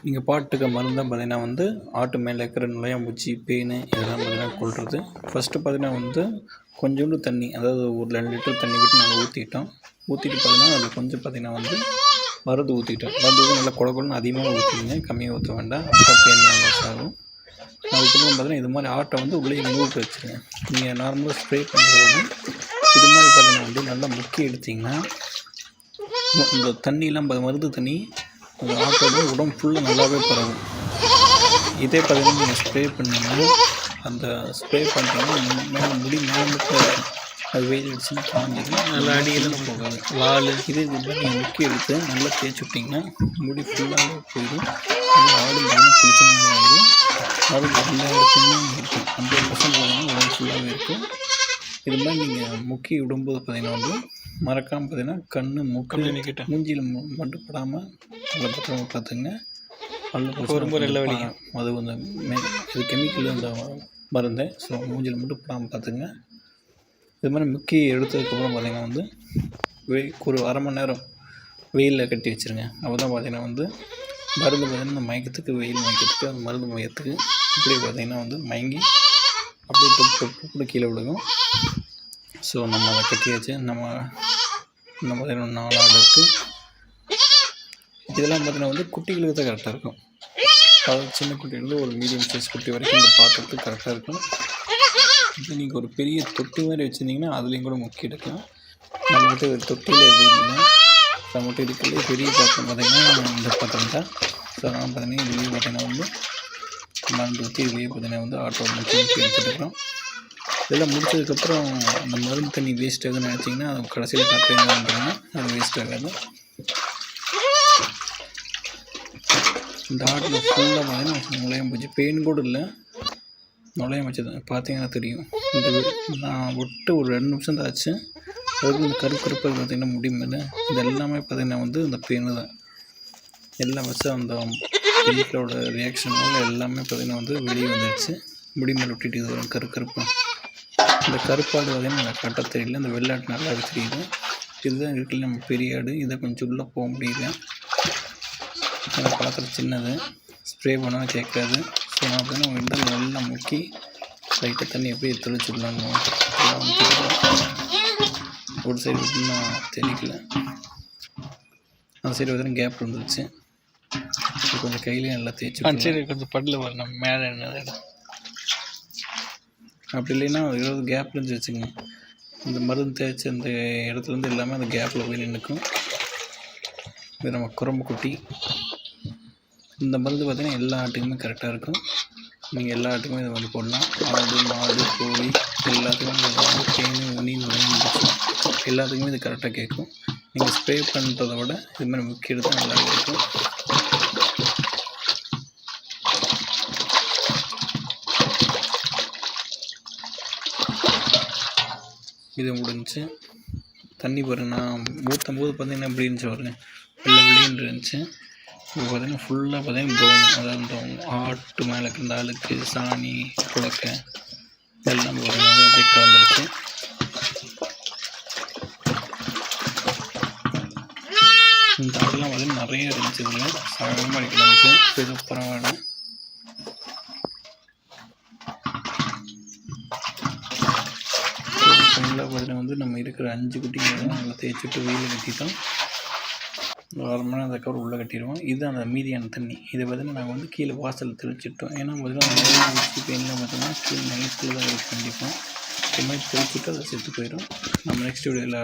நீங்கள் பாட்டுக்க மருந்தாக பார்த்தீங்கன்னா வந்து ஆட்டு மேலே இருக்கிற நுழையாம்பூச்சி பேனு இதெல்லாம் பார்த்தீங்கன்னா கொல்றது. ஃபஸ்ட்டு பார்த்தீங்கன்னா வந்து கொஞ்சோண்டு தண்ணி, அதாவது ஒரு 2 லிட்டர் தண்ணி விட்டு நாங்கள் ஊற்றிட்டோம். ஊற்றிட்டு பார்த்தீங்கன்னா அது கொஞ்சம் பார்த்தீங்கன்னா வந்து மருந்து ஊற்றிட்டோம். மருந்து ஊற்றி நல்லா கொடன்னு அதிகமாக ஊற்றிங்க, கம்மியாக ஊற்ற வேண்டாம். அப்போ பேன் ஆகும். அதுக்கப்புறம் பார்த்தீங்கன்னா இது மாதிரி ஆட்டை வந்து உள்ளே மூட்டு வச்சுருங்க. நீங்கள் நார்மலாக ஸ்ப்ரே பண்ணுறது இது மாதிரி பார்த்தீங்கன்னா வந்து நல்லா முக்கி எடுத்திங்கன்னா இந்த தண்ணியெலாம் மருந்து தண்ணி அந்த ஆட்டோட உடம்பு ஃபுல்லாக நல்லாவே பரவும். இதே பார்த்தீங்கன்னா நீங்கள் ஸ்ப்ரே பண்ணிங்கன்னா அந்த ஸ்ப்ரே பண்ணுறோன்னா மேலே முடி மேலே மட்டும் இருக்கும். அது வெயில் அடிச்சுன்னா காஞ்சிடும், நல்லா அடியெல்லாம் போகாது. வால் இதே நீங்கள் முக்கி எடுத்து நல்லா தேய்ச்சி விட்டிங்கன்னா முடி ஃபுல்லாகவே போயிடும். நல்லா ஆடு நல்லா குளிச்ச மாதிரி ஆகிடும். அது எல்லா இடத்துலையுமே இருக்கும். 50% பார்த்தீங்கன்னா உடம்பு ஃபுல்லாகவே இருக்கும். இது மாதிரி நீங்கள் முக்கி விடும்போது பார்த்தீங்கன்னா வந்து மறக்காமல் பார்த்தீங்கன்னா கண் மூக்கு மூஞ்சியில் மட்டும் படாமல் நல்லா பத்திரமா பார்த்துங்க. அது வந்து இது கெமிக்கல் இந்த மருந்து. ஸோ மூஞ்சியில் மட்டும் படாமல் பார்த்துங்க. இது மாதிரி முக்கி எடுத்ததுக்கப்புறம் பார்த்திங்கன்னா வந்து ஒரு அரை மணி நேரம் வெயிலில் கட்டி வச்சுருங்க. அப்போ தான் பார்த்திங்கன்னா வந்து மருந்து பார்த்திங்கன்னா மயக்கத்துக்கு, வெயில் மயக்கத்துக்கு, அந்த மருந்து மயக்கத்துக்கு இப்படி பார்த்திங்கன்னா வந்து மயங்கி அப்படியே தொப்பு கீழே விழுகும். ஸோ நம்ம அதை கட்டியாச்சு. நம்ம பார்த்திங்கன்னா 4 ஆடு இருக்குது. இதெல்லாம் பார்த்திங்கன்னா வந்து குட்டிகளுக்கு தான் கரெக்டாக இருக்கும். அதாவது சின்ன குட்டிலேருந்து ஒரு மீடியம் சைஸ் குட்டி வரைக்கும் இந்த பாத்திரத்துக்கு கரெக்டாக இருக்கும். இப்போ நீங்கள் ஒரு பெரிய தொட்டி மாதிரி வச்சுருந்தீங்கன்னா அதுலேயும் கூட முக்கி எடுக்கலாம். நம்மகிட்ட ஒரு தொட்டியில் எதுவும் இல்லை. நம்மகிட்ட இருக்கிறது பெரிய பாத்திரம் பார்த்திங்கன்னா இந்த பாத்திரம் தான். ஸோ அதனால் பார்த்திங்கன்னா இதுலேயே பார்த்திங்கன்னா வந்து மருந்து ஊற்றி இதுலேயே பார்த்திங்கன்னா வந்து ஆட்டோ முக்கி எடுத்துகிட்டு இருக்கிறோம். இதெல்லாம் முடிச்சதுக்கப்புறம் அந்த மருந்து தண்ணி வேஸ்ட் ஆகுதுன்னு நினச்சிங்கன்னா அது கடைசியில் காட்டுறீங்கன்றாங்க, அது வேஸ்ட் ஆகாது. இந்த ஆட்டில் ஃபுல்லாக பார்த்தீங்கன்னா நுழையாம்பூச்சி பெயின் கூட இல்லை, நுழையாம்பூச்சி தான். பார்த்தீங்கன்னா தெரியும். இந்த நான் விட்டு ஒரு 2 நிமிஷம் தான் ஆச்சு. அதுக்கு இந்த கருப்பாக பார்த்திங்கன்னா முடி மேலே இது எல்லாமே பார்த்திங்கன்னா வந்து இந்த பெயின் தான். எல்லாம் வச்சு அந்த கெமிக்கலோட ரியாக்ஷனால எல்லாமே பார்த்திங்கன்னா வந்து வெளியே வந்துடுச்சு. முடி மேலே விட்டுட்டு இது வரும் கருப்பு. இந்த கருப்பாடு பார்த்திங்கன்னா எனக்கு கட்ட தெரியல, இந்த வெள்ளாட்டு நல்லாவே தெரியுது. இதுதான் இருக்குல்ல நம்ம பெரிய ஆடு. இதை கொஞ்சம் உள்ளே போக முடியல. அந்த பாத்திரம் சின்னது, ஸ்ப்ரே பண்ணால் கேட்காது. ஸோ நான் பார்த்தீங்கன்னா விண்டல் நல்லா முக்கி லைட்டாக தண்ணி எப்படி தெளிச்சு விடலான்னு ஒரு சைடு விட்டு நான் தெளிக்கல. அந்த சைடு பார்த்தீங்கன்னா கேப் வந்துருச்சு. கொஞ்சம் கையிலேயே நல்லா தேய்ச்சி சரி கொஞ்சம் பட்டில் வரணும் மேலே என்ன அப்படி இல்லைன்னா 20 கேப் இருந்து வச்சுங்க. இந்த மருந்து தேய்ச்சி அந்த இடத்துலேருந்து எல்லாமே அந்த கேப்பில் போய் நின்றுக்கும். இது நம்ம குரம்பு குட்டி. இந்த மருந்து பார்த்திங்கன்னா எல்லா ஆட்டுக்குமே கரெக்டாக இருக்கும். நீங்கள் எல்லா ஆட்டுக்குமே இதை வந்து போடலாம். ஆடு, மாடு, கோழி எல்லாத்துக்குமே தேனி, உனி, நுழையாம்பூச்சி எல்லாத்துக்குமே இது கரெக்டாக கேட்கும். நீங்கள் ஸ்ப்ரே பண்ணுறத விட இது மாதிரி முக்கிய எடுத்து நல்லா இருக்கும். இது முடிஞ்சு தண்ணி பாருங்க. நான் ஊற்றும் போது பார்த்திங்கன்னா எப்படி இருந்துச்சு பாருங்க, வெள்ளைன்னு இருந்துச்சு. இப்போ பார்த்திங்கன்னா ஃபுல்லாக பார்த்திங்கன்னா ப்ரௌன், அதாவது இந்த ஆட்டு மேலே இருக்கிற இந்த அழுக்கு, சாணி, புழக்கை எல்லாம் பார்த்திங்கன்னா அப்படியே கலந்துருச்சு. இந்த ஆடெல்லாம் பார்த்திங்கன்னா நிறைய இருந்துச்சு. இதில் சாகமாக இருந்துச்சு. இது பரவாயில்ல. ஃபுல்லாக பார்த்திங்கன்னா வந்து நம்ம இருக்கிற 5 குட்டிங்க நல்லா தேய்ச்சிட்டு வெயில் கட்டிட்டோம். 1/2 மணி நேரம் அதுக்கப்புறம் உள்ளே கட்டிடுவோம். இது அந்த மீதியான தண்ணி இதை பார்த்திங்கன்னா நாங்கள் வந்து கீழே வாசலில் தெளிச்சிட்டோம். ஏன்னா பார்த்திங்கன்னா நோயாம்பூச்சி பெயின்லாம் பார்த்திங்கன்னா கீழே நிலத்தில் தான் இருக்குது. கண்டிப்பாக இது மாதிரி தெளிச்சுட்டு அதை செத்து போயிடும். நம்ம நெக்ஸ்ட் வீடியோவில்